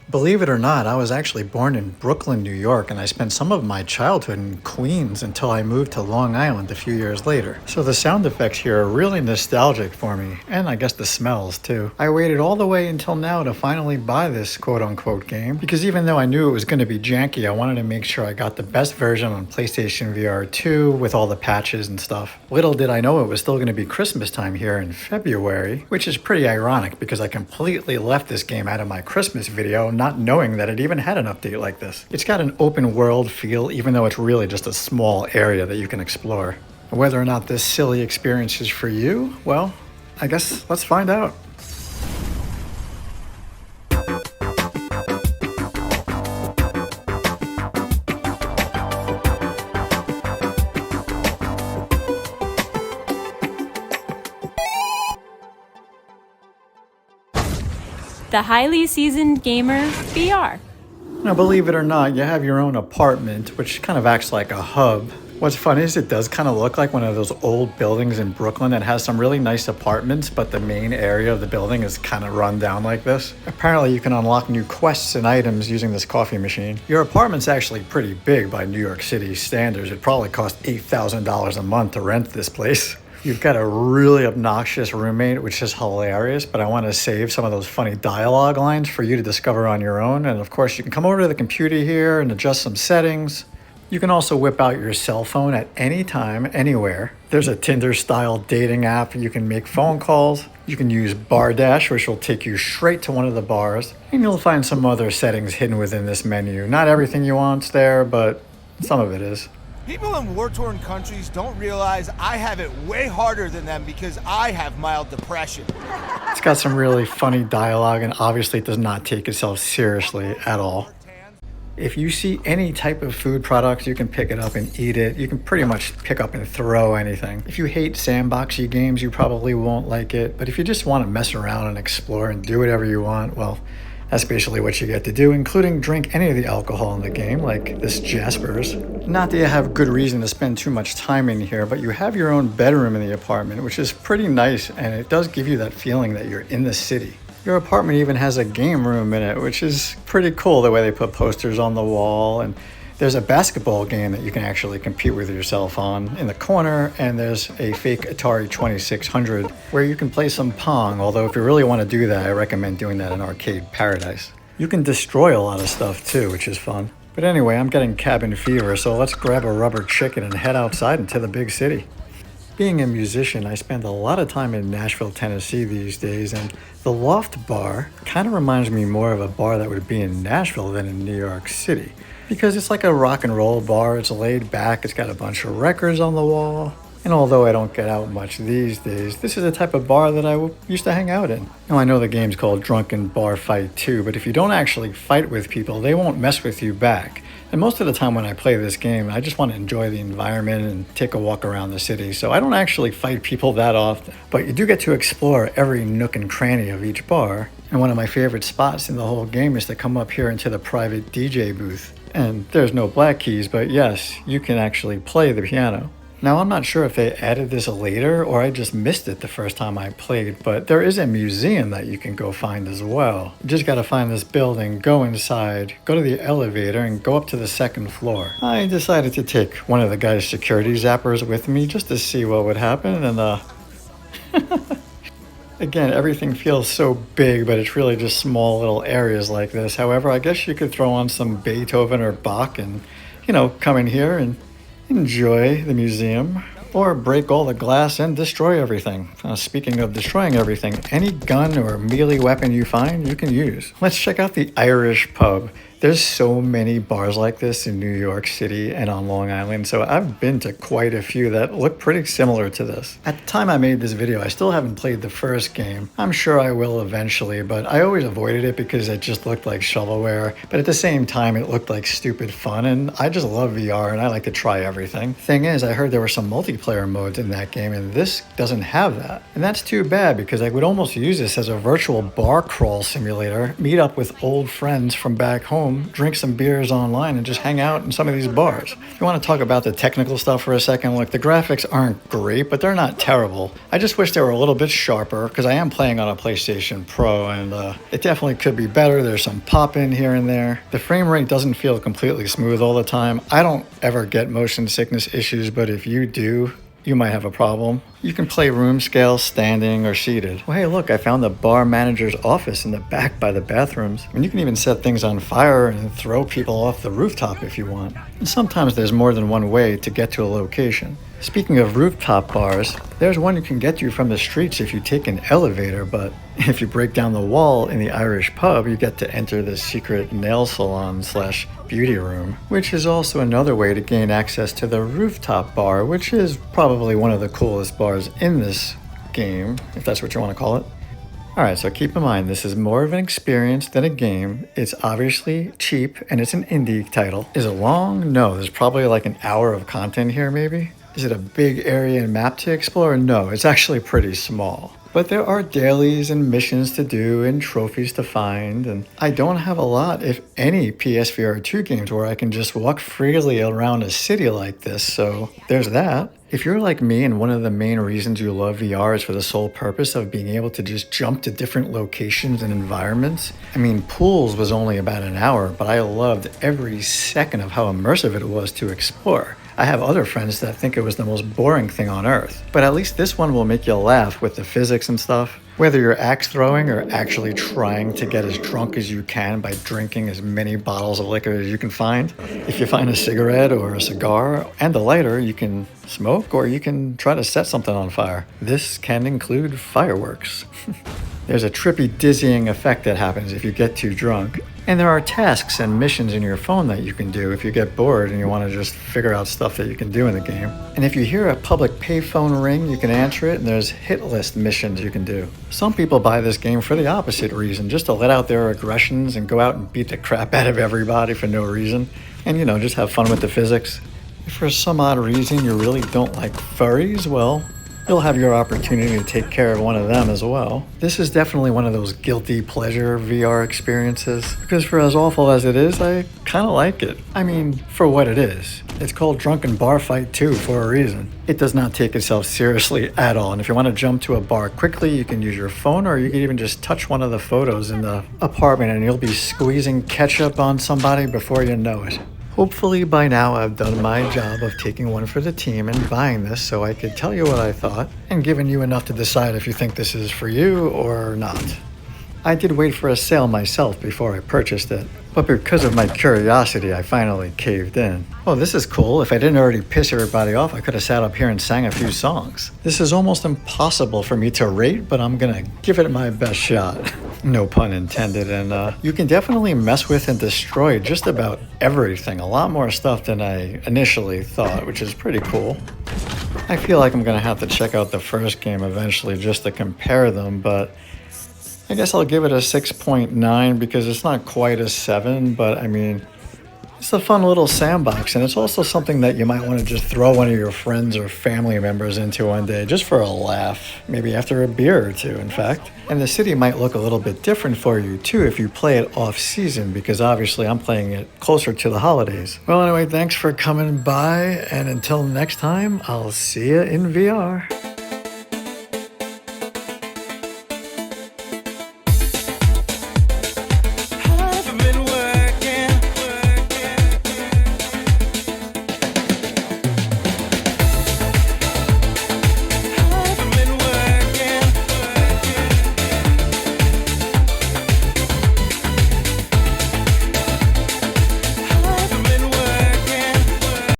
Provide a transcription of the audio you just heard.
Believe it or not, I was actually born in Brooklyn, New York, and I spent some of my childhood in Queens until I moved to Long Island a few years later. So the sound effects here are really nostalgic for me, and I guess the smells too. I waited all the way until now to finally buy this quote-unquote game, because even though I knew it was going to be janky, I wanted to make sure I got the best version on PlayStation VR2 with all the patches and stuff. Little did I know it was still going to be Christmas time here in February, which is pretty ironic because I completely left this game out of my Christmas video, not knowing that it even had an update like this. It's got an open world feel, even though it's really just a small area that you can explore. Whether or not this silly experience is for you, well, I guess let's find out. The highly seasoned gamer VR. Now, believe it or not, you have your own apartment, which kind of acts like a hub. What's funny is it does kind of look like one of those old buildings in Brooklyn that has some really nice apartments, but the main area of the building is kind of run down like this. Apparently, you can unlock new quests and items using this coffee machine. Your apartment's actually pretty big by New York City standards. It probably cost $8,000 a month to rent this place. You've got a really obnoxious roommate, which is hilarious, but I want to save some of those funny dialogue lines for you to discover on your own. And of course, you can come over to the computer here and adjust some settings. You can also whip out your cell phone at any time, anywhere. There's a Tinder-style dating app. You can make phone calls. You can use Bar Dash, which will take you straight to one of the bars. And you'll find some other settings hidden within this menu. Not everything you want's there, but some of it is. People in war-torn countries don't realize I have it way harder than them because I have mild depression. It's got some really funny dialogue, and obviously it does not take itself seriously at all. If you see any type of food product, you can pick it up and eat it. You can pretty much pick up and throw anything. If you hate sandboxy games, you probably won't like it. But if you just want to mess around and explore and do whatever you want, well, that's basically what you get to do, including drink any of the alcohol in the game, like this Jasper's. Not that you have good reason to spend too much time in here, but you have your own bedroom in the apartment, which is pretty nice, and it does give you that feeling that you're in the city. Your apartment even has a game room in it, which is pretty cool the way they put posters on the wall, and there's a basketball game that you can actually compete with yourself on in the corner, and there's a fake Atari 2600 where you can play some Pong, although if you really want to do that, I recommend doing that in Arcade Paradise. You can destroy a lot of stuff too, which is fun. But anyway, I'm getting cabin fever, so let's grab a rubber chicken and head outside into the big city. Being a musician, I spend a lot of time in Nashville, Tennessee these days, and the Loft Bar kind of reminds me more of a bar that would be in Nashville than in New York City. Because it's like a rock and roll bar, it's laid back, it's got a bunch of records on the wall. And although I don't get out much these days, this is the type of bar that I used to hang out in. Now I know the game's called Drunkn Bar Fight 2, but if you don't actually fight with people, they won't mess with you back. And most of the time when I play this game, I just want to enjoy the environment and take a walk around the city. So I don't actually fight people that often, but you do get to explore every nook and cranny of each bar. And one of my favorite spots in the whole game is to come up here into the private DJ booth. And there's no black keys, but yes, you can actually play the piano. Now, I'm not sure if they added this later or I just missed it the first time I played, but there is a museum that you can go find as well. You just gotta find this building, go inside, go to the elevator, and go up to the second floor. I decided to take one of the guy's security zappers with me just to see what would happen, and again, everything feels so big, but it's really just small little areas like this. However, I guess you could throw on some Beethoven or Bach and, come in here and enjoy the museum, or break all the glass and destroy everything. Speaking of destroying everything, any gun or melee weapon you find, you can use. Let's check out the Irish pub. There's so many bars like this in New York City and on Long Island, so I've been to quite a few that look pretty similar to this. At the time I made this video, I still haven't played the first game. I'm sure I will eventually, but I always avoided it because it just looked like shovelware, but at the same time it looked like stupid fun, and I just love VR and I like to try everything. Thing is, I heard there were some multiplayer modes in that game, and this doesn't have that. And that's too bad because I would almost use this as a virtual bar crawl simulator, meet up with old friends from back home, home, drink some beers online, and just hang out in some of these bars. If you want to talk about the technical stuff for a second, look, the graphics aren't great, but they're not terrible. I just wish they were a little bit sharper, because I am playing on a PlayStation Pro, and it definitely could be better. There's some pop-in here and there. The frame rate doesn't feel completely smooth all the time. I don't ever get motion sickness issues, but if you do, you might have a problem. You can play room scale, standing, or seated. Well, hey, look, I found the bar manager's office in the back by the bathrooms. And you can even set things on fire and throw people off the rooftop if you want. And sometimes there's more than one way to get to a location. Speaking of rooftop bars, there's one you can get to from the streets if you take an elevator, but if you break down the wall in the Irish pub, you get to enter the secret nail salon / beauty room, which is also another way to gain access to the rooftop bar, which is probably one of the coolest bars in this game, if that's what you want to call it. Alright, so keep in mind, this is more of an experience than a game. It's obviously cheap, and it's an indie title. Is it long? No, there's probably like an hour of content here, maybe. Is it a big area and map to explore? No, it's actually pretty small. But there are dailies and missions to do and trophies to find, and I don't have a lot, if any, PSVR2 games where I can just walk freely around a city like this, so there's that. If you're like me and one of the main reasons you love VR is for the sole purpose of being able to just jump to different locations and environments, I mean, Pools was only about an hour, but I loved every second of how immersive it was to explore. I have other friends that think it was the most boring thing on earth, but at least this one will make you laugh with the physics and stuff. Whether you're axe throwing or actually trying to get as drunk as you can by drinking as many bottles of liquor as you can find. If you find a cigarette or a cigar and a lighter, you can smoke or you can try to set something on fire. This can include fireworks. There's a trippy, dizzying effect that happens if you get too drunk. And there are tasks and missions in your phone that you can do if you get bored and you want to just figure out stuff that you can do in the game. And if you hear a public payphone ring, you can answer it, and there's hit list missions you can do. Some people buy this game for the opposite reason, just to let out their aggressions and go out and beat the crap out of everybody for no reason. And, you know, just have fun with the physics. If for some odd reason you really don't like furries, well, you'll have your opportunity to take care of one of them as well. This is definitely one of those guilty pleasure VR experiences, because for as awful as it is, I kind of like it. I mean, for what it is. It's called Drunkn Bar Fight 2 for a reason. It does not take itself seriously at all, and if you want to jump to a bar quickly, you can use your phone, or you can even just touch one of the photos in the apartment and you'll be squeezing ketchup on somebody before you know it. Hopefully by now I've done my job of taking one for the team and buying this so I could tell you what I thought and given you enough to decide if you think this is for you or not. I did wait for a sale myself before I purchased it, but because of my curiosity I finally caved in. Oh, this is cool. If I didn't already piss everybody off, I could have sat up here and sang a few songs. This is almost impossible for me to rate, but I'm gonna give it my best shot. No pun intended, and you can definitely mess with and destroy just about everything. A lot more stuff than I initially thought, which is pretty cool. I feel like I'm gonna have to check out the first game eventually just to compare them, but I guess I'll give it a 6.9 because it's not quite a 7, but I mean, it's a fun little sandbox, and it's also something that you might want to just throw one of your friends or family members into one day, just for a laugh, maybe after a beer or two, in fact. And the city might look a little bit different for you, too, if you play it off-season, because obviously I'm playing it closer to the holidays. Well, anyway, thanks for coming by, and until next time, I'll see you in VR.